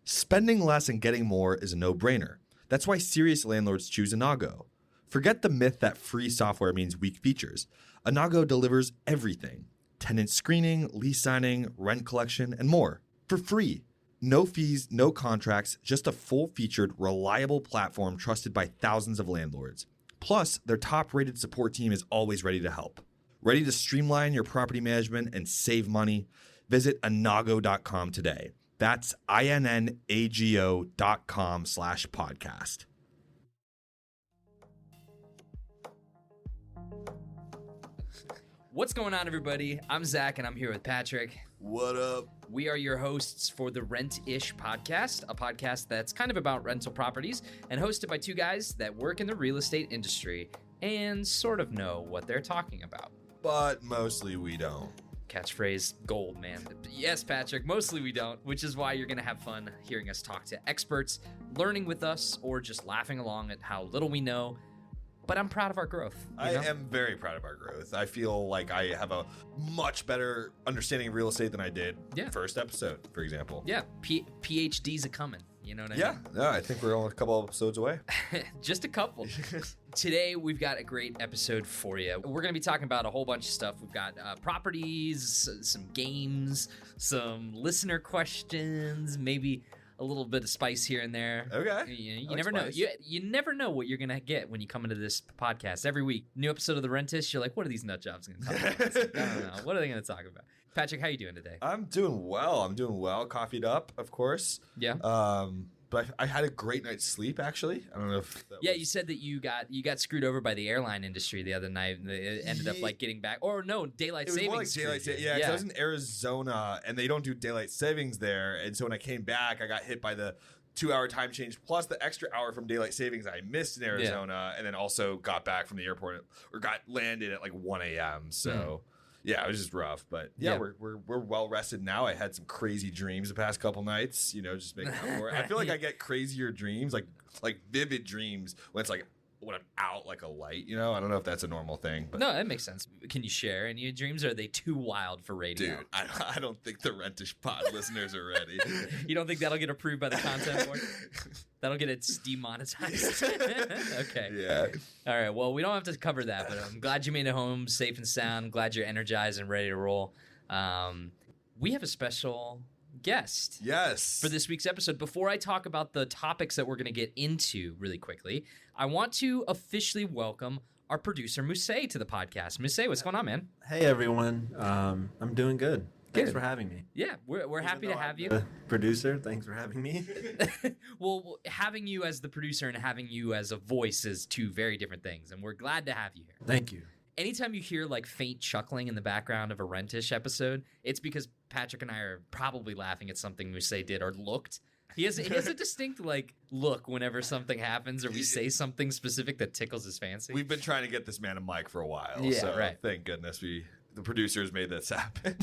Spending less and getting more is a no-brainer. That's why serious landlords choose Inago. Forget the myth that free software means weak features. Inago delivers everything. Tenant screening, lease signing, rent collection, and more. For free. No fees, no contracts, just a full-featured, reliable platform trusted by thousands of landlords. Plus, their top-rated support team is always ready to help. Ready to streamline your property management and save money? Visit inago.com today. That's inago.com/podcast. What's going on, everybody? I'm Zach, and I'm here with Patrick. What up? We are your hosts for the Rent-ish podcast, a podcast that's kind of about rental properties and hosted by two guys that work in the real estate industry and sort of know what they're talking about. But mostly we don't. Catchphrase gold, man. Yes, Patrick, mostly we don't, which is why you're going to have fun hearing us talk to experts, learning with us, or just laughing along at how little we know. But I'm proud of our growth. I am very proud of our growth. I feel like I have a much better understanding of real estate than I did first episode, for example. Yeah, PhDs are coming. You know what I mean? Yeah, I think we're only a couple episodes away. Just a couple. Today, we've got a great episode for you. We're going to be talking about a whole bunch of stuff. We've got properties, some games, some listener questions, maybe a little bit of spice here and there. Okay. You never know. You never know what you're going to get when you come into this podcast. Every week, new episode of The Rentist, you're like, what are these nut jobs going to talk about? I don't know. What are they going to talk about? Patrick, how you doing today? I'm doing well. Coffeeed up, of course. Yeah. But I had a great night's sleep, actually. I don't know if that you said that you got screwed over by the airline industry the other night. And it ended up like getting back. Or no, daylight savings. It was more like daylight savings. Yeah, 'cause I was in Arizona, and they don't do daylight savings there. And so when I came back, I got hit by the 2-hour time change plus the extra hour from daylight savings I missed in Arizona, and then also got back from the airport or got landed at like 1 a.m. So. Yeah, it was just rough, but we're well rested now. I had some crazy dreams the past couple nights, just making up for it. I feel like I get crazier dreams, like vivid dreams when I'm out like a light, I don't know if that's a normal thing. But no, that makes sense. Can you share any of your dreams, or are they too wild for radio? Dude, I don't think the Rent-ish pod listeners are ready. You don't think that'll get approved by the content board? That'll get it demonetized. Okay. Yeah. All right. Well, we don't have to cover that, but I'm glad you made it home safe and sound. Glad you're energized and ready to roll. We have a special guest. Yes. For this week's episode. Before I talk about the topics that we're going to get into really quickly, I want to officially welcome our producer, Mose, to the podcast. Mose, what's going on, man? Hey, everyone. I'm doing good. Thanks for having me. Yeah, we're happy to have you. Producer, thanks for having me. Well, having you as the producer and having you as a voice is two very different things, and we're glad to have you here. Thank you. Anytime you hear like faint chuckling in the background of a Rent-ish episode, it's because Patrick and I are probably laughing at something Mose did or looked. He has a distinct look whenever something happens or we say something specific that tickles his fancy. We've been trying to get this man a mic for a while, so thank goodness the producers made this happen.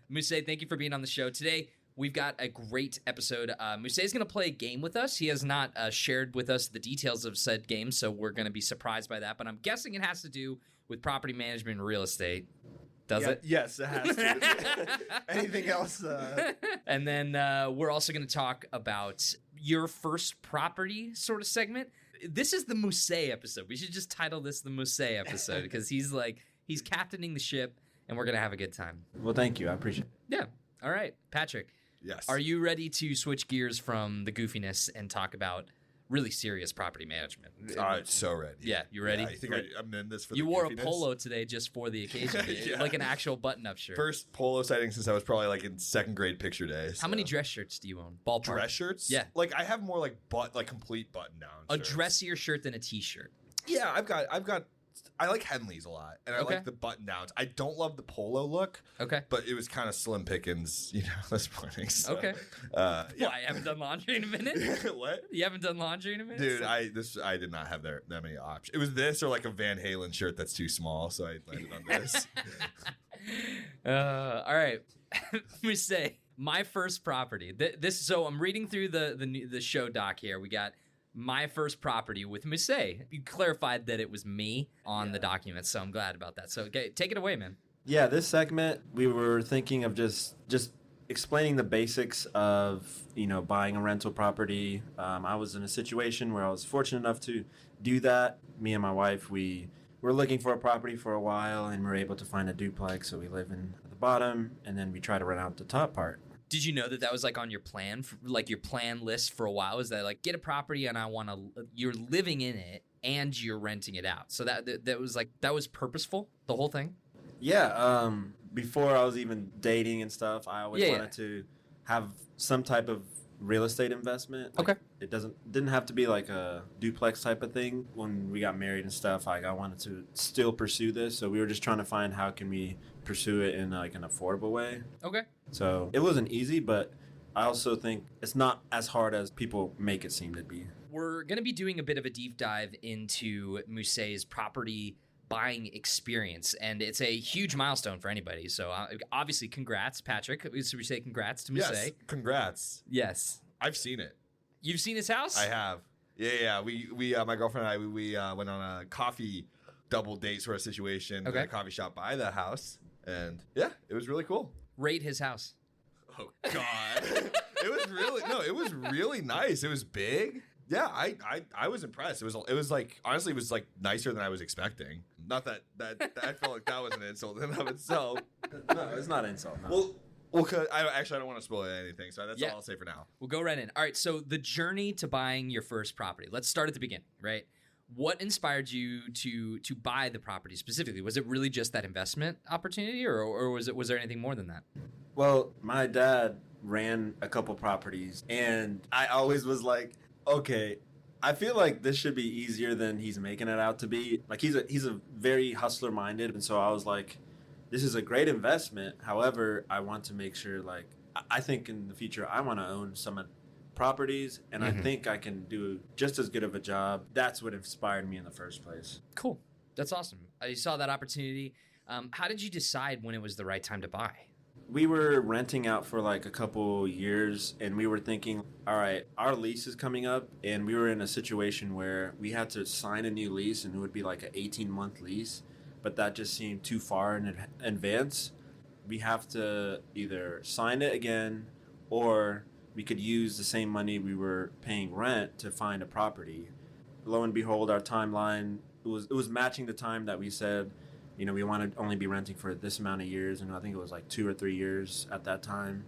Mose, thank you for being on the show today. We've got a great episode. Mose is going to play a game with us. He has not shared with us the details of said game, so we're going to be surprised by that. But I'm guessing it has to do with property management and real estate. Does it? Yes, it has to. Anything else? And then we're also going to talk about your first property sort of segment. This is the Mose episode. We should just title this the Mose episode because he's captaining the ship, and we're going to have a good time. Well, thank you. I appreciate it. Yeah. All right. Patrick. Yes. Are you ready to switch gears from the goofiness and talk about really serious property management? So ready. Yeah, you ready? Yeah, I think I'm in this for you the wore goofiness. a polo today just for the occasion, like an actual button-up shirt. First polo sighting since I was probably like in second grade picture day. So. How many dress shirts do you own? Ballpark. Dress shirts? Yeah. Like I have more like complete button-down shirts. A dressier shirt than a t-shirt. Yeah, I've got. I like Henleys a lot, and I like the button-downs. I don't love the polo look. Okay. But it was kind of slim pickings, this morning. So, okay. Yeah. Well, I haven't done laundry in a minute. What? You haven't done laundry in a minute? Dude, I did not have that many options. It was this or like a Van Halen shirt that's too small, so I landed on this. All right. Let me say, my first property. So I'm reading through the show doc here. We got my first property with Mose. You clarified that it was me on the document, so I'm glad about that. So take it away, man. Yeah, this segment, we were thinking of just explaining the basics of, buying a rental property. I was in a situation where I was fortunate enough to do that. Me and my wife, we were looking for a property for a while, and we were able to find a duplex. So we live in the bottom, and then we try to rent out the top part. Did you know that was like on your plan, like your plan list for a while? Is that like get a property and you're living in it and you're renting it out? So that was purposeful, the whole thing? Yeah. Before I was even dating and stuff, I always wanted to have some type of real estate investment. Like, okay. It didn't have to be like a duplex type of thing. When we got married and stuff, I wanted to still pursue this. So we were just trying to find how can we pursue it in like an affordable way. Okay. So it wasn't easy, but I also think it's not as hard as people make it seem to be. We're going to be doing a bit of a deep dive into Mose's property buying experience, and it's a huge milestone for anybody. So obviously, congrats, Patrick. So we say congrats to Mose. Yes, congrats. Yes. I've seen it. You've seen his house? I have. Yeah. We my girlfriend and I, we went on a coffee double date sort of situation at a coffee shop by the house. And yeah, it was really cool. Rate his house. Oh God. It was really nice. It was big. Yeah, I was impressed. It was like, honestly, it was like nicer than I was expecting. Not that I felt like that was an insult in and of itself. No, it's not an insult. No. Well, cause I don't want to spoil anything, so that's all I'll say for now. We'll go right in. All right, so the journey to buying your first property. Let's start at the beginning, right? What inspired you to buy the property specifically? Was it really just that investment opportunity, or was there anything more than that? Well, my dad ran a couple properties, and I always was like, okay, I feel like this should be easier than he's making it out to be. Like he's a very hustler minded, and so I was like, this is a great investment. However, I want to make sure, like, I think in the future I want to own some properties, and I think I can do just as good of a job. That's what inspired me in the first place. Cool. That's awesome. You saw that opportunity. How did you decide when it was the right time to buy? We were renting out for like a couple years, and we were thinking, all right, our lease is coming up, and we were in a situation where we had to sign a new lease, and it would be like an 18-month lease, but that just seemed too far in advance. We have to either sign it again, or we could use the same money we were paying rent to find a property. Lo and behold, our timeline, it was matching the time that we said, we want to only be renting for this amount of years, and I think it was like 2 or 3 years at that time.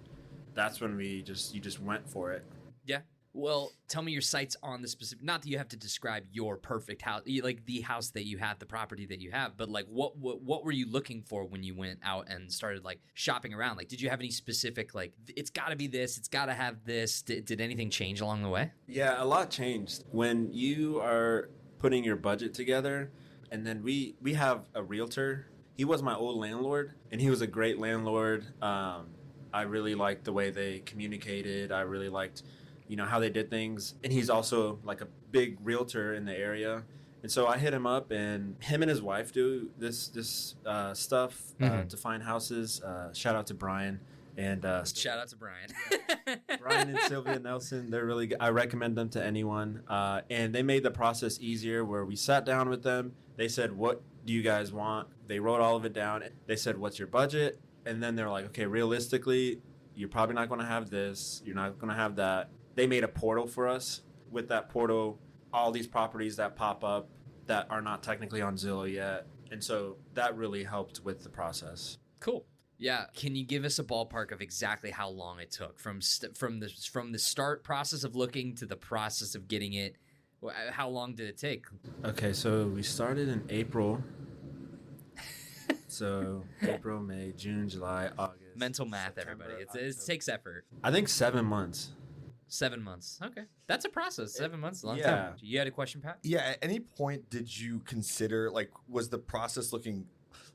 That's when you just went for it. Yeah. Well, tell me your sights on the specific. Not that you have to describe your perfect house, like the house that you have, the property that you have, but like what were you looking for when you went out and started like shopping around? Like, did you have any specific like it's got to be this, it's got to have this? Did anything change along the way? Yeah, a lot changed when you are putting your budget together. And then we have a realtor. He was my old landlord, and he was a great landlord. I really liked the way they communicated. I really liked, how they did things. And he's also like a big realtor in the area. And so I hit him up, and him and his wife do this stuff to find houses. Shout out to Brian. And shout out to Brian. Brian and Sylvia Nelson, they're really good. I recommend them to anyone. And they made the process easier where we sat down with them. They said, what do you guys want? They wrote all of it down. They said, what's your budget? And then they're like, okay, realistically, you're probably not going to have this. You're not going to have that. They made a portal for us. With that portal, all these properties that pop up that are not technically on Zillow yet. And so that really helped with the process. Cool. Yeah. Can you give us a ballpark of exactly how long it took from the start process of looking to the process of getting it? How long did it take? Okay, so we started in April. So April, May, June, July, August. Mental math, September, everybody. It takes effort. I think 7 months. 7 months. Okay. That's a process. 7 months is a long Yeah. time. You had a question, Pat? Yeah, at any point did you consider, like, was the process looking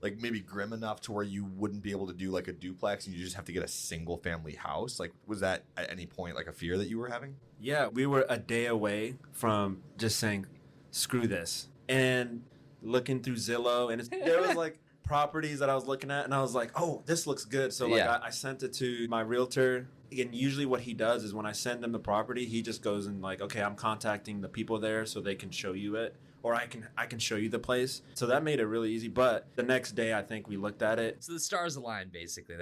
like maybe grim enough to where you wouldn't be able to do like a duplex and you just have to get a single family house? Like, was that at any point like a fear that you were having? Yeah, we were a day away from just saying, screw this. And looking through Zillow, and there was like properties that I was looking at, and I was like, oh, this looks good. So like I sent it to my realtor. And usually what he does is when I send him the property, he just goes and like, okay, I'm contacting the people there so they can show you it. or I can show you the place. So that made it really easy. But the next day, I think we looked at it. So the stars aligned, basically.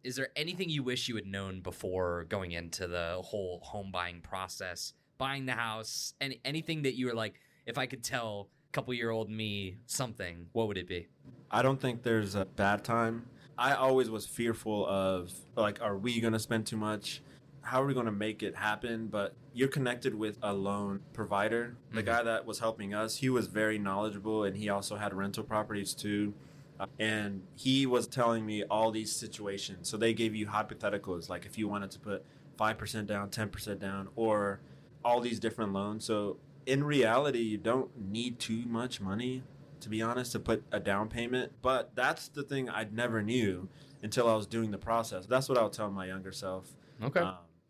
Is there anything you wish you had known before going into the whole home buying process, buying the house, and anything that you were like, if I could tell couple-year-old me something, what would it be? I don't think there's a bad time. I always was fearful of, like, are we going to spend too much? How are we going to make it happen? But you're connected with a loan provider. The guy that was helping us, he was very knowledgeable, and he also had rental properties too. And he was telling me all these situations. So they gave you hypotheticals, like if you wanted to put 5% down, 10% down, or all these different loans. So in reality, you don't need too much money, to be honest, to put a down payment. But that's the thing I never knew until I was doing the process. That's what I'll tell my younger self. Okay.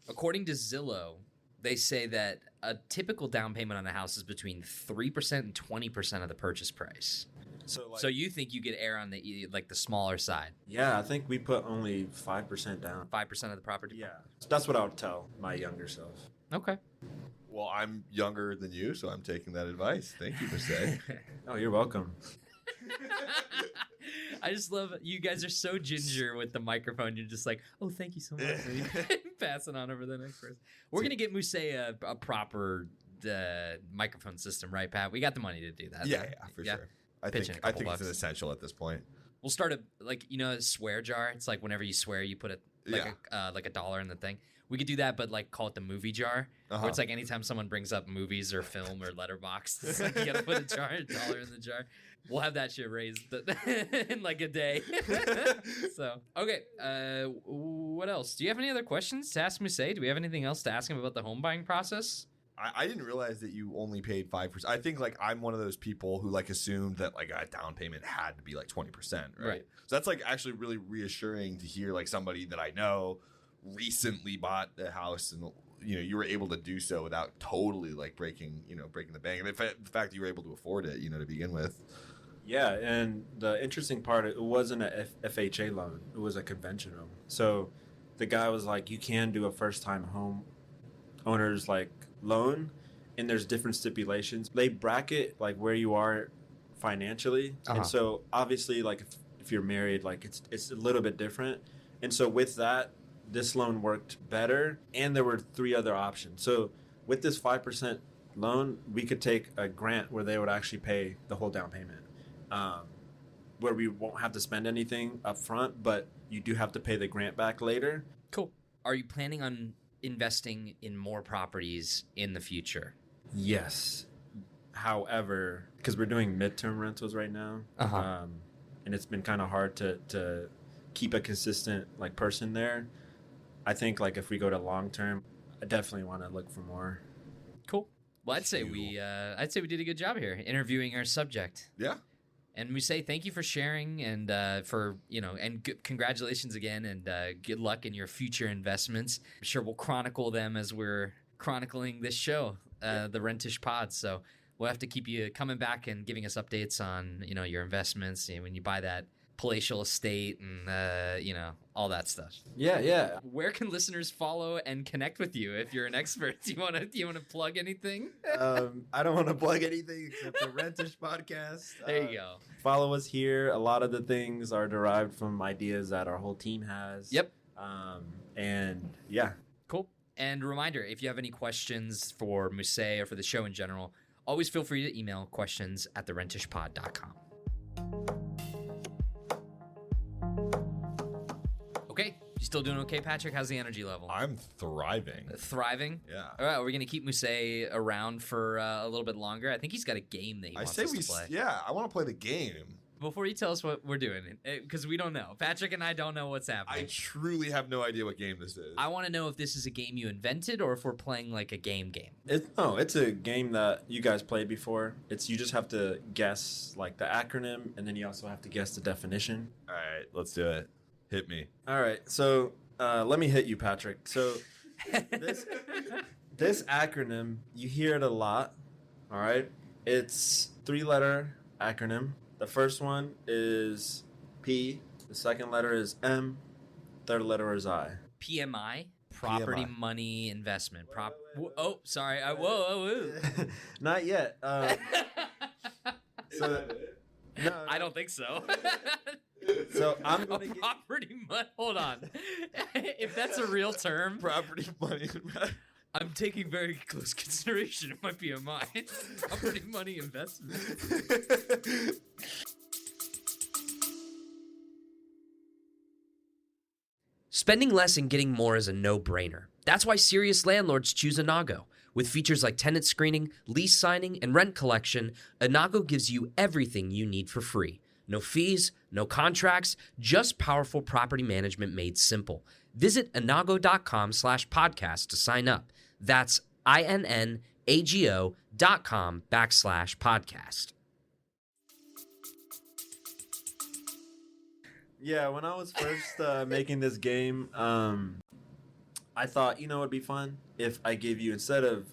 According to Zillow, they say that a typical down payment on a house is between 3% and 20% of the purchase price. So you think you get air on the smaller side? Yeah, I think we put only 5% down. 5% of the property? Yeah. That's what I would tell my younger self. Okay. Well, I'm younger than you, so I'm taking that advice. Thank you, Mose. Oh, you're welcome. I just love it. You guys are so ginger with the microphone. You're just like, oh, thank you so much. Pass it on over to the next person. We're going to get Mose a proper microphone system, right, Pat? We got the money to do that. Yeah, for sure. I think bucks. it's an essential at this point. We'll start a swear jar. It's like whenever you swear, you put like a dollar in the thing. We could do that, but like call it the movie jar, where it's like anytime someone brings up movies or film or Letterboxd, it's like you gotta put $1 in the jar. We'll have that shit raised in like a day. So okay, what else? Do you have any other questions to ask Mose? Do we have anything else to ask him about the home buying process? I didn't realize that you only paid 5%. I think like I'm one of those people who like assumed that like a down payment had to be like 20%, right? So that's like actually really reassuring to hear like somebody that I know recently bought a house and you were able to do so without totally like breaking the bank. And the fact that you were able to afford it, to begin with. Yeah, and the interesting part, it wasn't a FHA loan. It was a conventional. So the guy was like, you can do a first-time home owner's like loan, and there's different stipulations. They bracket like where you are financially. And so obviously like if you're married, like it's a little bit different. And so with that, this loan worked better, and there were 3 other options. So with this 5% loan, we could take a grant where they would actually pay the whole down payment, where we won't have to spend anything up front, but you do have to pay the grant back later. Cool. Are you planning on investing in more properties in the future? Yes. However, because we're doing midterm rentals right now, and it's been kind of hard to keep a consistent like person there. I think like if we go to long term, I definitely want to look for more. Cool. Well, I'd say we did a good job here interviewing our subject. Yeah. And we say thank you for sharing and congratulations again and good luck in your future investments. I'm sure we'll chronicle them as we're chronicling this show, the Rentish Pod. So we'll have to keep you coming back and giving us updates on your investments when you buy that palatial estate and all that stuff. Yeah. Where can listeners follow and connect with you if you're an expert? Do you want to plug anything? I don't want to plug anything except the Rentish podcast. There you go. Follow us here. A lot of the things are derived from ideas that our whole team has. Yep. And yeah. Cool. And reminder, if you have any questions for Mose or for the show in general, always feel free to email questions@therentishpod.com. Okay, you still doing okay, Patrick? How's the energy level? I'm thriving. Thriving? Yeah. All right, we're going to keep Mose around for a little bit longer. I think he's got a game that he wants us to play. Yeah, I want to play the game. Before you tell us what we're doing, because we don't know. Patrick and I don't know what's happening. I truly have no idea what game this is. I want to know if this is a game you invented or if we're playing like a game. It's a game that you guys played before. You just have to guess like the acronym, and then you also have to guess the definition. All right, let's do it. Hit me. All right, so let me hit you, Patrick. So this acronym, you hear it a lot, all right? It's 3-letter acronym. The first one is P. The second letter is M. Third letter is I. PMI? Property Money Investment. Sorry. Whoa. Not yet. So, no, I don't think so. So I'm A gonna get. property money. Hold on. If that's a real term, Property money. I'm taking very close consideration of my BMI. Property money investment. Spending less and getting more is a no-brainer. That's why serious landlords choose Inago. With features like tenant screening, lease signing, and rent collection, Inago gives you everything you need for free. No fees, no contracts, just powerful property management made simple. Visit inago.com/podcast to sign up. That's inago.com/podcast. Yeah, when I was first making this game, I thought, it'd be fun if I give you, instead of,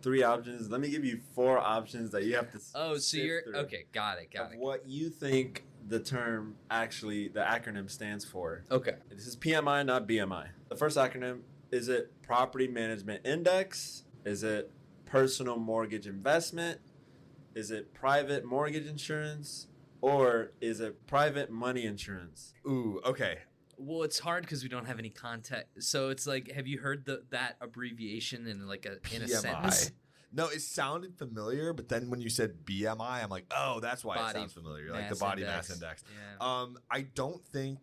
3 options, let me give you 4 options that you have to Oh, so sift you're through okay. Got it. of what you think the term actually, the acronym stands for. Okay. This is PMI, not BMI. The first acronym, is it Property Management Index? Is it Personal Mortgage Investment? Is it Private Mortgage Insurance? Or is it Private Money Insurance? Ooh, okay. Well, it's hard because we don't have any context. So it's like, have you heard that abbreviation in a sentence? No, it sounded familiar, but then when you said BMI, I'm like, oh, that's why it sounds familiar. Like the body mass index. Yeah. I don't think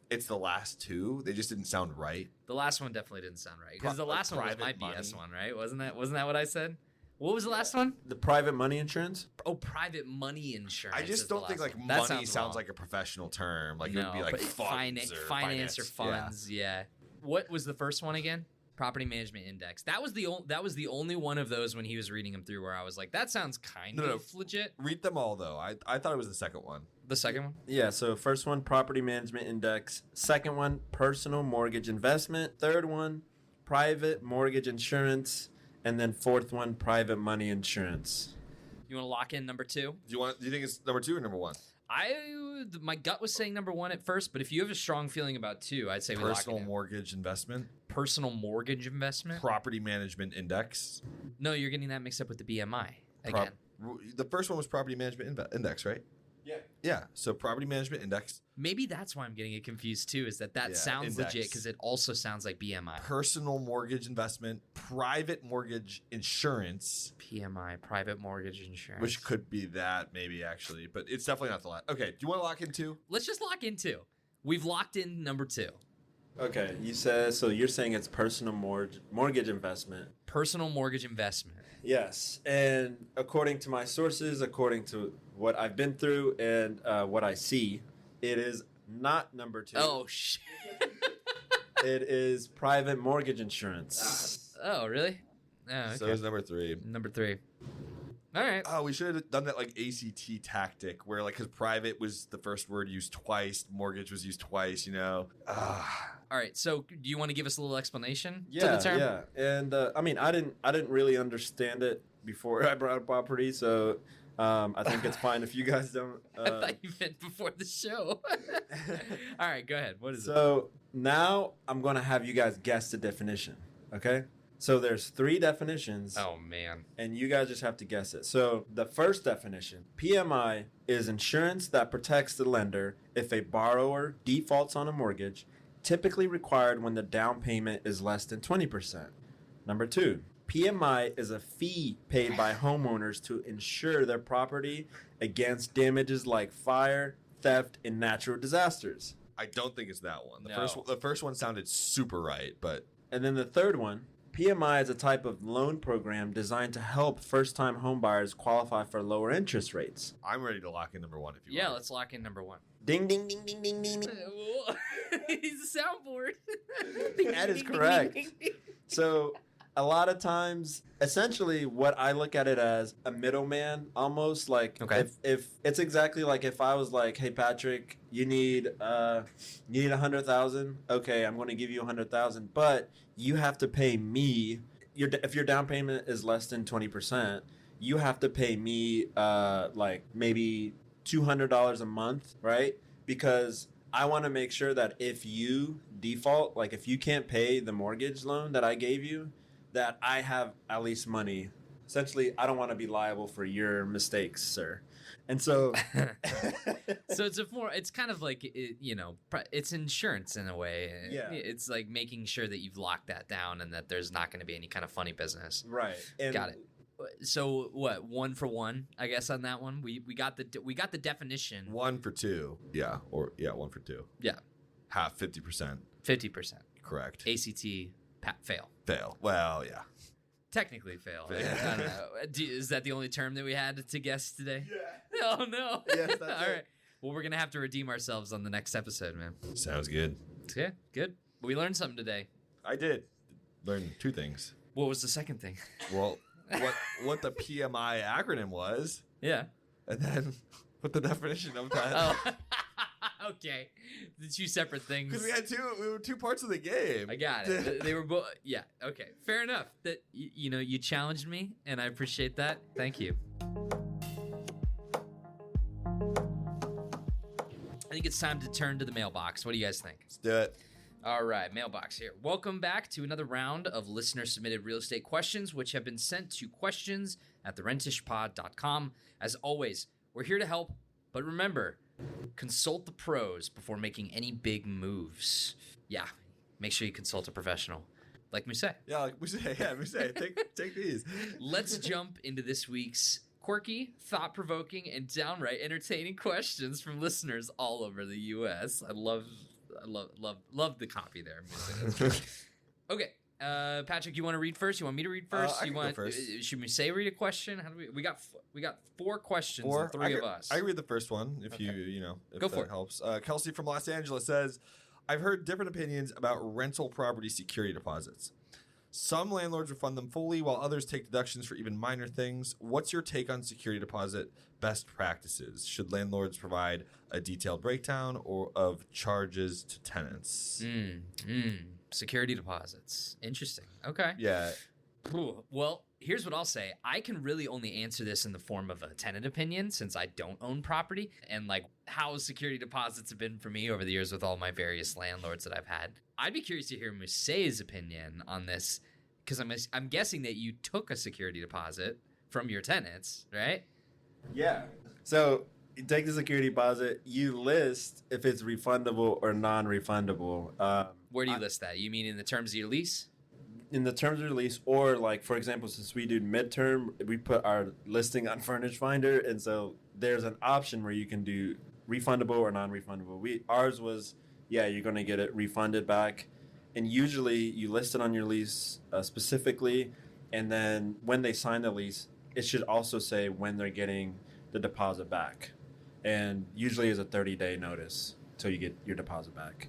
it's the last 2. They just didn't sound right. The last one definitely didn't sound right because the last one was my private BS money. one, right? Wasn't that what I said? What was the last one? The Private Money Insurance? Oh, private money insurance. I just don't think like one. money sounds like a professional term. Like it would be like but funds or finance or funds. Yeah. What was the first one again? Property Management Index. That was the only one of those when he was reading them through where I was like, that sounds kind of legit. Read them all though. I thought it was the second one. The second one? Yeah, so first one, Property Management Index. Second one, Personal Mortgage Investment. Third one, Private Mortgage Insurance. And then fourth one, Private Money Insurance. You want to lock in number 2? Do you think it's number 2 or number 1? My gut was saying number 1 at first, but if you have a strong feeling about 2, I'd say we lock it Personal in. mortgage investment. Personal mortgage investment. Property management index. No, you're getting that mixed up with the BMI again. The first one was property management index, right? Yeah. Yeah. So property management index. Maybe that's why I'm getting it confused too. Is that Yeah, sounds index. legit because it also sounds like BMI. Personal mortgage investment. Private mortgage insurance. PMI, private mortgage insurance. Which could be that maybe actually, but it's definitely not the last. Okay. Do you want to lock in 2? Let's just lock in 2. We've locked in number 2. Okay, so you're saying it's personal mortgage investment. Personal mortgage investment. Yes, and according to my sources, according to what I've been through and what I see, it is not number 2. Oh shit. It is private mortgage insurance. Oh really? Oh, okay. So it's number 3. Number 3. All right. Oh, we should have done that like ACT tactic where like because private was the first word used twice, mortgage was used twice. All right. So do you want to give us a little explanation to Yeah, the term? yeah, and I mean, I didn't really understand it before I brought up property, so I think it's fine if you guys don't. I thought you meant before the show. All right, go ahead. What is it? So now I'm gonna have you guys guess the definition. Okay. So there's 3 definitions. Oh man. And you guys just have to guess it. So the first definition, PMI is insurance that protects the lender if a borrower defaults on a mortgage, typically required when the down payment is less than 20%. Number 2, PMI is a fee paid by homeowners to insure their property against damages like fire, theft, and natural disasters. I don't think it's that one. No. The first one sounded super right, but And then the third one, PMI is a type of loan program designed to help first-time homebuyers qualify for lower interest rates. I'm ready to lock in number 1 if you Yeah, want. let's lock in number 1. Ding, ding, ding, ding, ding, ding, ding. He's a soundboard. That is correct. So a lot of times, essentially what I look at it as a middleman, almost like Okay. if it's exactly like if I was like, hey Patrick, you need 100,000. Okay, I'm going to give you 100,000, but you have to pay me. If your down payment is less than 20%, you have to pay me like maybe $200 a month, right? Because I want to make sure that if you default, like if you can't pay the mortgage loan that I gave you, that I have at least money essentially, I don't want to be liable for your mistakes, sir. And so, So it's kind of like, it's insurance in a way. Yeah. It's like making sure that you've locked that down and that there's not going to be any kind of funny business. right. And Got it. So what? 1 for 1, I guess, on that one. We got the definition. 1 for 2. Yeah. 1 for 2. Yeah. Half 50%. 50%. Correct. ACT fail. Fail. Well, yeah. Technically fail. I Yeah. don't know. Is that the only term that we had to guess today? Yeah. Oh no. Yes, that's All it. right. Well, we're gonna have to redeem ourselves on the next episode, man. Sounds good. Yeah, good. We learned something today. I did learn 2 things. What was the second thing? Well, what the PMI acronym was, Yeah. and then what the definition of that. Oh. Okay. The 2 separate things. Because we were 2 parts of the game. I got it. They were both. Yeah. Okay. Fair enough. That you challenged me, and I appreciate that. Thank you. I think it's time to turn to the mailbox. What do you guys think? Let's do it. All right, mailbox here. Welcome back to another round of listener-submitted real estate questions, which have been sent to questions@therentishpod.com. As always, we're here to help, but remember, consult the pros before making any big moves. Yeah, make sure you consult a professional, like Mose. Yeah, like we say, take these. Let's jump into this week's quirky, thought-provoking, and downright entertaining questions from listeners all over the U.S. I love the copy there. Okay, Patrick, you want to read first? You want me to read first? I can go first. Should we read a question? How do we got 4 questions, and 3 of us. I read the first one if Okay. if Go that for it. helps. Kelsey from Los Angeles says, I've heard different opinions about rental property security deposits. Some landlords refund them fully, while others take deductions for even minor things. What's your take on security deposit best practices? Should landlords provide a detailed breakdown of charges to tenants? Security deposits. Interesting. Okay. Yeah. Ooh, well, here's what I'll say. I can really only answer this in the form of a tenant opinion since I don't own property, and like how security deposits have been for me over the years with all my various landlords that I've had. I'd be curious to hear Mose's opinion on this because I'm guessing that you took a security deposit from your tenants, right? Yeah. So you take the security deposit, you list if it's refundable or non-refundable. Where do you list that? You mean in the terms of your lease? In the terms of release, or like, for example, since we do midterm, we put our listing on Furnish Finder, and so there's an option where you can do refundable or non-refundable. Ours was, yeah, you're going to get it refunded back, and usually you list it on your lease specifically, and then when they sign the lease, it should also say when they're getting the deposit back, and usually is a 30-day notice till you get your deposit back.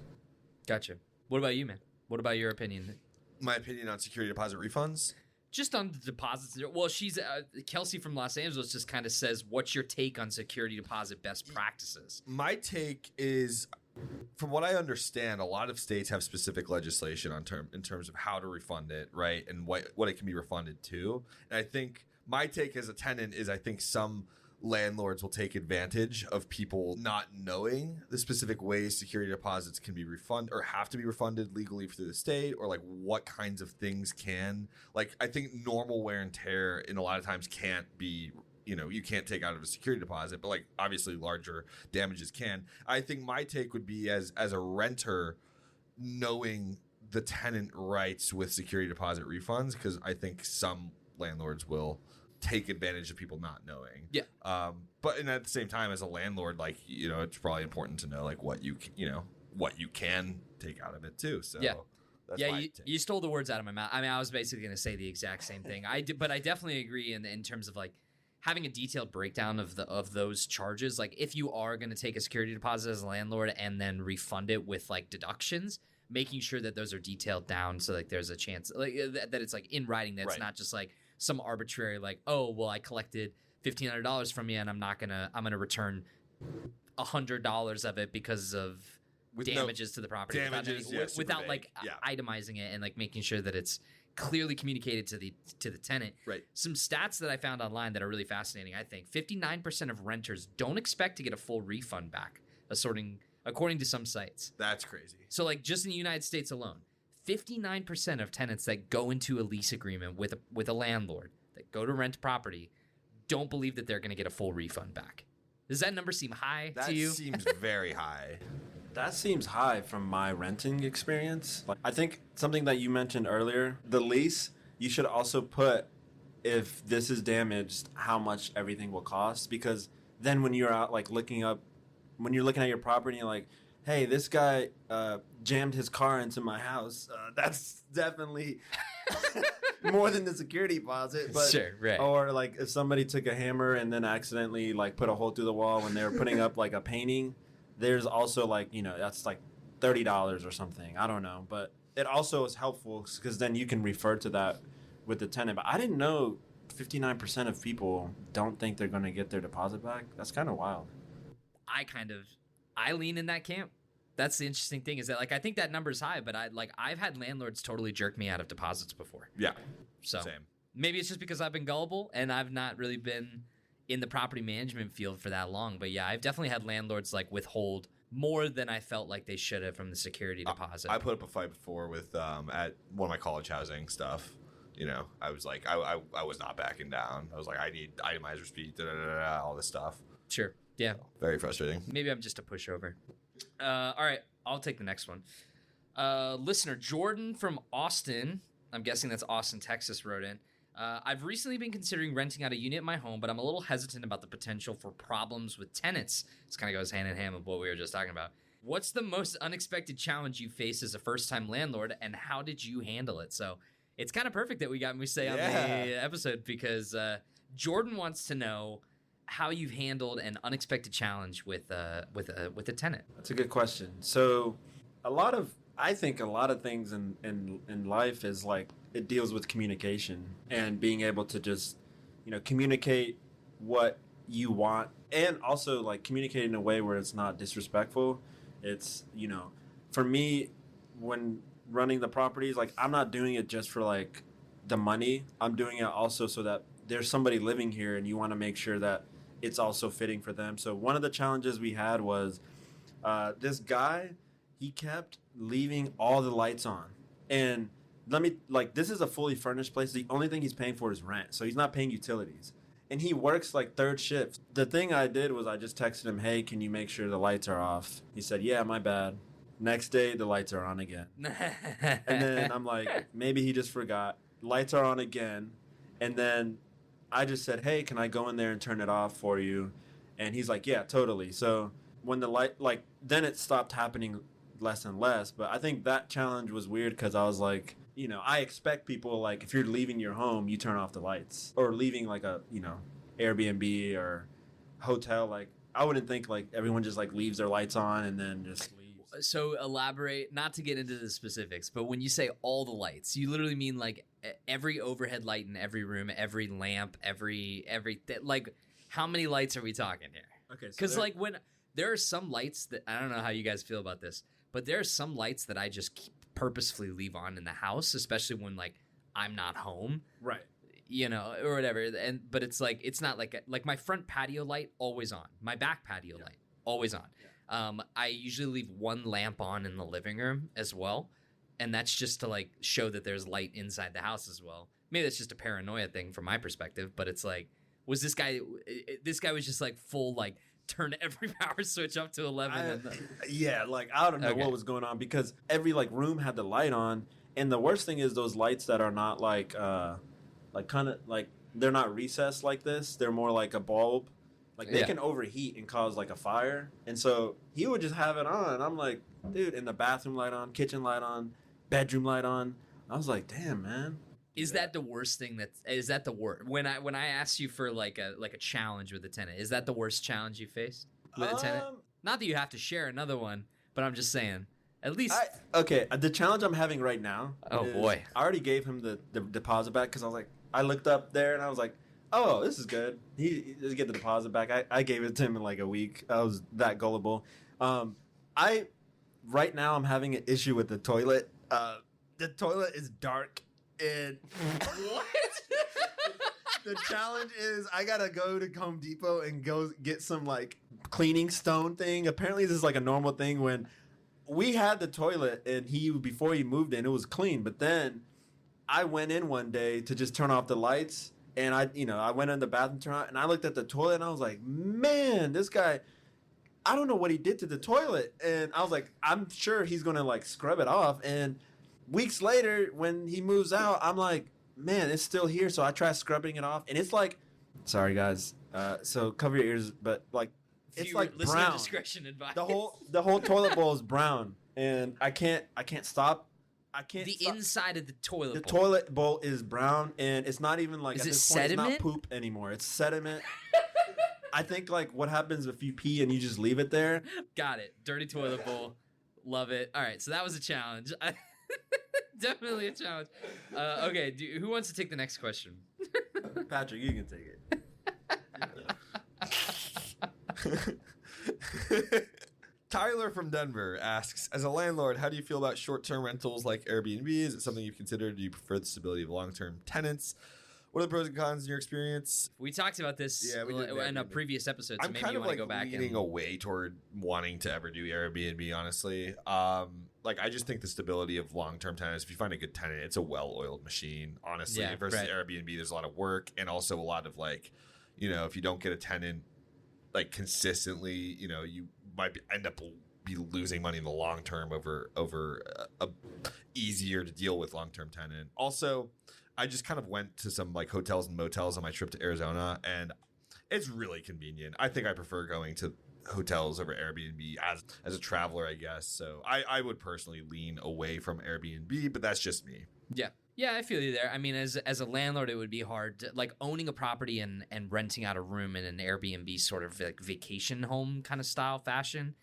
Gotcha. What about you, man? What about your opinion? My opinion on security deposit refunds? Just on the deposits. Well, she's Kelsey from Los Angeles just kind of says, what's your take on security deposit best practices? My take is, from what I understand, a lot of states have specific legislation in terms of how to refund it, right? And what it can be refunded to. And I think my take as a tenant is I think some landlords will take advantage of people not knowing the specific ways security deposits can be refunded or have to be refunded legally through the state, or like what kinds of things can, like, I think normal wear and tear in a lot of times can't be, you can't take out of a security deposit, but like obviously larger damages can. I think my take would be as a renter, knowing the tenant rights with security deposit refunds, because I think some landlords will take advantage of people not knowing. Yeah. But at the same time, as a landlord, like, it's probably important to know like what you can take out of it too. So yeah. That's yeah, my take. you stole the words out of my mouth. I mean, I was basically going to say the exact same thing. But I definitely agree in terms of like having a detailed breakdown of those charges. Like if you are going to take a security deposit as a landlord and then refund it with like deductions, making sure that those are detailed down so like there's a chance like that it's like in writing, that's Right. not just like some arbitrary like, oh well, I collected $1,500 from you and I'm gonna return $100 of it because of With damages to the property damages, without super like vague. itemizing it and like making sure that it's clearly communicated to the tenant. Right. Some stats that I found online that are really fascinating. I think 59% of renters don't expect to get a full refund back, according to some sites. That's crazy. So like just in the United States alone, 59% of tenants that go into a lease agreement with a landlord, that go to rent property don't believe that they're going to get a full refund back. Does that number seem high That to you? seems very high. That seems high from my renting experience. Like, I think something that you mentioned earlier, the lease, you should also put, if this is damaged, how much everything will cost. Because then when you're out like when you're looking at your property, you're like, hey, this guy jammed his car into my house. That's definitely more than the security deposit. But, Sure, right. Or like if somebody took a hammer and then accidentally like put a hole through the wall when they were putting up like a painting, there's also like, that's like $30 or something. I don't know. But it also is helpful because then you can refer to that with the tenant. But I didn't know 59% of people don't think they're going to get their deposit back. That's kind of wild. I lean in that camp. That's the interesting thing is that like I think that number's high, but I've had landlords totally jerk me out of deposits before. Yeah. So Same. maybe it's just because I've been gullible and I've not really been in the property management field for that long. But yeah, I've definitely had landlords like withhold more than I felt like they should have from the security deposit. I put up a fight before with at one of my college housing stuff. I was like, I was not backing down. I was like, I need itemized receipt, all this stuff. Sure. Yeah. Very frustrating. Maybe I'm just a pushover. All right. I'll take the next one. Listener Jordan from Austin, I'm guessing that's Austin, Texas, wrote in. I've recently been considering renting out a unit in my home, but I'm a little hesitant about the potential for problems with tenants. This kind of goes hand in hand with what we were just talking about. What's the most unexpected challenge you faced as a first-time landlord, and how did you handle it? So it's kind of perfect that we got Mose on the episode because Jordan wants to know how you've handled an unexpected challenge with a tenant. That's a good question. So I think a lot of things in life is like it deals with communication and being able to just, communicate what you want and also like communicate in a way where it's not disrespectful. It's, for me, when running the properties, like I'm not doing it just for like the money. I'm doing it also so that there's somebody living here and you want to make sure that it's also fitting for them. So one of the challenges we had was this guy, he kept leaving all the lights on. And this is a fully furnished place. The only thing he's paying for is rent. So he's not paying utilities. And he works like third shift. The thing I did was I just texted him, hey, can you make sure the lights are off? He said, yeah, my bad. Next day, the lights are on again. And then I'm like, maybe he just forgot. Lights are on again. And then I just said, hey, can I go in there and turn it off for you? And he's like, yeah, totally. So when the light, then it stopped happening less and less. But I think that challenge was weird because I was like, I expect people, like, if you're leaving your home, you turn off the lights. Or leaving, like, a, Airbnb or hotel. Like, I wouldn't think, like, everyone just, like, leaves their lights on and then just leaves. So elaborate, not to get into the specifics, but when you say all the lights, you literally mean, like, every overhead light in every room, every lamp, every like, how many lights are we talking here? Okay. Because, like, when there are some lights that, I don't know how you guys feel about this, but there are some lights that I just purposefully leave on in the house, especially when like I'm not home, right? Or whatever. But it's like it's not like my front patio light always on, my back patio light always on. Yeah. I usually leave one lamp on in the living room as well, and that's just to like show that there's light inside the house as well. Maybe that's just a paranoia thing from my perspective, but it's like, was this guy? This guy was just like full like. Turn every power switch up to 11. I don't know what was going on because every like room had the light on, and the worst thing is those lights that are not like kind of like they're not recessed like this. They're more like a bulb. Like they can overheat and cause like a fire. And so he would just have it on. I'm like, dude, in the bathroom light on, kitchen light on, bedroom light on. I was like, damn, man. Is that the worst thing? Is that the worst? When I asked you for like a challenge with a tenant, is that the worst challenge you faced with a tenant? Not that you have to share another one, but I'm just saying. At least the challenge I'm having right now. Oh boy! I already gave him the deposit back because I was like, I looked up there and I was like, oh, this is good. He just get the deposit back. I gave it to him in like a week. I was that gullible. Right now I'm having an issue with the toilet. The toilet is dark. And what? The challenge is I gotta go to Home Depot and go get some like cleaning stone thing. Apparently this is like a normal thing when we had the toilet and before he moved in, it was clean. But then I went in one day to just turn off the lights And I went in the bathroom, turned on, and I looked at the toilet, and I was like, man, this guy, I don't know what he did to the toilet. And I was like, I'm sure he's going to like scrub it off. And weeks later, when he moves out, I'm like, man, it's still here. So I try scrubbing it off, and it's like, sorry guys, so cover your ears, but like it's like brown. Discretion advice. The whole toilet bowl is brown, and I can't stop. Inside of the toilet bowl. The toilet bowl is brown, and it's not even like is at it this point, sediment? it's not poop anymore. It's sediment. I think like what happens if you pee and you just leave it there. Got it. Dirty toilet bowl. Love it. All right, so that was a challenge. Definitely a challenge. Okay, who wants to take the next question? Patrick, you can take it. Tyler from Denver asks, as a landlord, how do you feel about short-term rentals like Airbnb? Is it something you've considered? Do you prefer the stability of long-term tenants? What are the pros and cons in your experience? We talked about this in a previous episode, so I'm maybe kind you of want to go back. I'm leaning away toward wanting to ever do Airbnb, honestly. I just think the stability of long-term tenants, if you find a good tenant, it's a well-oiled machine, honestly. Yeah, versus right. Airbnb, there's a lot of work and also a lot of if you don't get a tenant like consistently, you might end up be losing money in the long term over a easier to deal with long-term tenant. Also, I just kind of went to some like hotels and motels on my trip to Arizona, and it's really convenient. I think I prefer going to hotels over Airbnb as a traveler, I guess. So I would personally lean away from Airbnb, but that's just me. Yeah, I feel you there. I mean, as a landlord, it would be hard to, like, owning a property and renting out a room in an Airbnb sort of like vacation home kind of style fashion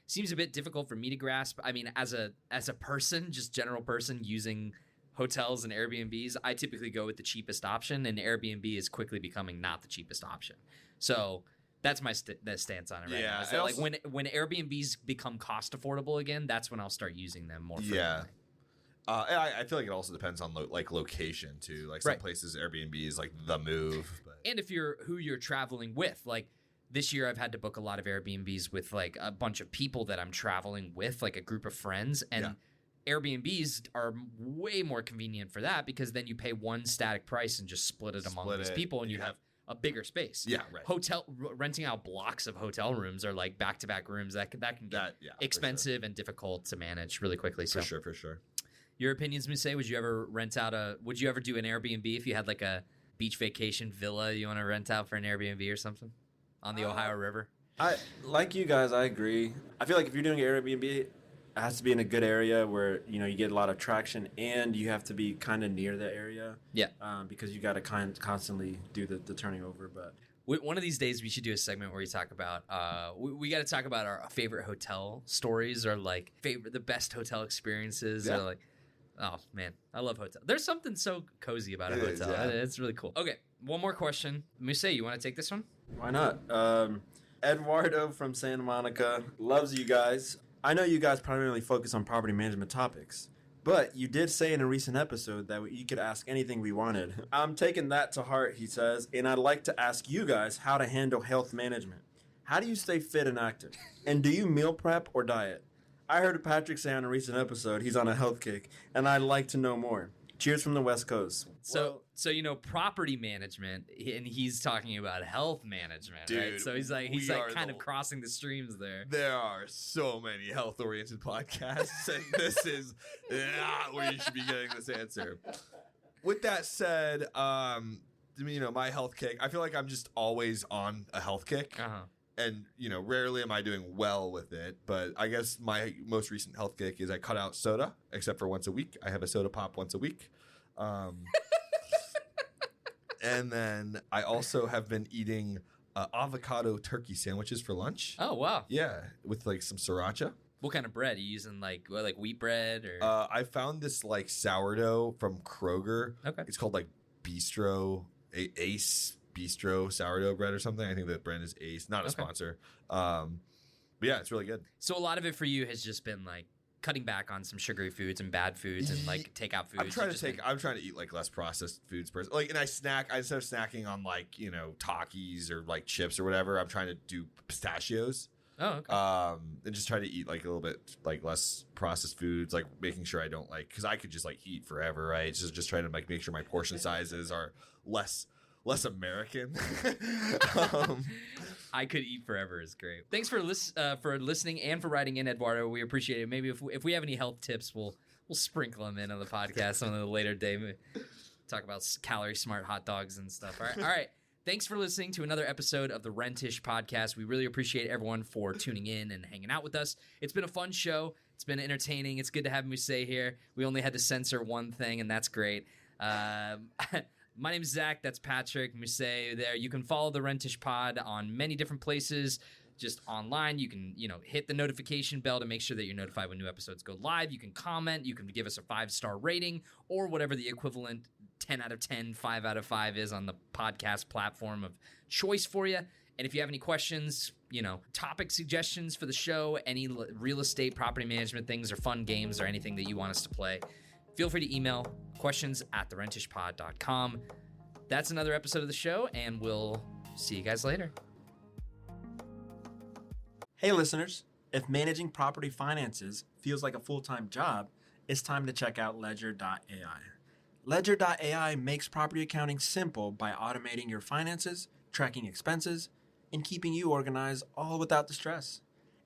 seems a bit difficult for me to grasp. I mean, as a person, just general person using hotels and Airbnbs, I typically go with the cheapest option, and Airbnb is quickly becoming not the cheapest option. So that's my stance on it right now. Is that, like, when Airbnbs become cost affordable again, that's when I'll start using them more frequently. Yeah. I feel like it also depends on location too. Like some places Airbnb is like the move. But. And if who you're traveling with, like this year I've had to book a lot of Airbnbs with like a bunch of people that I'm traveling with, like a group of friends, and Airbnbs are way more convenient for that because then you pay one static price and just split it among these people, and you have a bigger space. Yeah, right. Renting out blocks of hotel rooms or like back-to-back rooms that can get expensive and difficult to manage really quickly. So For sure. Your opinions, Mose? Would you ever do an Airbnb if you had like a beach vacation villa you want to rent out for an Airbnb or something on the Ohio River? Like you guys, I agree. I feel like if you're doing an Airbnb, it has to be in a good area where you get a lot of traction, and you have to be kind of near the area. Yeah. Because you got to constantly do the turning over. But one of these days we should do a segment where we talk about we got to talk about our favorite hotel stories or like the best hotel experiences or like. Oh, man. I love hotels. There's something so cozy about a hotel. It's really cool. Okay. One more question. Mose, you want to take this one? Why not? Eduardo from Santa Monica loves you guys. I know you guys primarily focus on property management topics, but you did say in a recent episode that you could ask anything we wanted. I'm taking that to heart, he says, and I'd like to ask you guys how to handle health management. How do you stay fit and active? And do you meal prep or diet? I heard Patrick say on a recent episode he's on a health kick, and I'd like to know more. Cheers from the West Coast. So property management, and he's talking about health management, dude, right? So he's like kind of crossing the streams there. There are so many health-oriented podcasts, and this is not where you should be getting this answer. With that said, my health kick, I feel like I'm just always on a health kick. Uh-huh. And, rarely am I doing well with it. But I guess my most recent health kick is I cut out soda, except for once a week. I have a soda pop once a week. And then I also have been eating avocado turkey sandwiches for lunch. Oh, wow. Yeah, with like some sriracha. What kind of bread? Are you using like wheat bread? Or I found this like sourdough from Kroger. Okay. It's called like Ace Bistro sourdough bread or something. I think the brand is Ace, not a sponsor. But yeah, it's really good. So a lot of it for you has just been like cutting back on some sugary foods and bad foods and like takeout foods. I'm trying to eat like less processed foods. Like, and I instead of snacking on like Takis or like chips or whatever, I'm trying to do pistachios. Oh, okay. And just try to eat like a little bit like less processed foods, like making sure I don't because I could just like eat forever, right? So just trying to like make sure my portion sizes are less less American. I could eat forever is great. Thanks for listening and for writing in, Eduardo. We appreciate it. Maybe if we have any health tips, we'll sprinkle them in on the podcast on a later day. Talk about calorie smart hot dogs and stuff. All right. Thanks for listening to another episode of the Rentish podcast. We really appreciate everyone for tuning in and hanging out with us. It's been a fun show. It's been entertaining. It's good to have Mose here. We only had to censor one thing, and that's great. My name is Zach. That's Patrick. Mose there. You can follow the Rentish pod on many different places. Just online, you can hit the notification bell to make sure that you're notified when new episodes go live. You can comment. You can give us a 5-star rating or whatever the equivalent 10 out of 10, 5 out of 5 is on the podcast platform of choice for you. And if you have any questions, topic suggestions for the show, any real estate, property management things or fun games or anything that you want us to play, feel free to email questions@therentishpod.com. That's another episode of the show, and we'll see you guys later. Hey listeners, if managing property finances feels like a full-time job, it's time to check out Ledger.ai. Ledger.ai makes property accounting simple by automating your finances, tracking expenses, and keeping you organized all without the stress.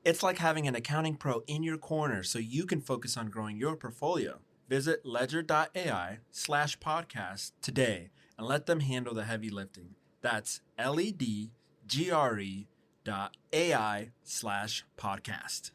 It's like having an accounting pro in your corner so you can focus on growing your portfolio. Visit ledger.ai/podcast today and let them handle the heavy lifting. That's LEDGRE.ai/podcast.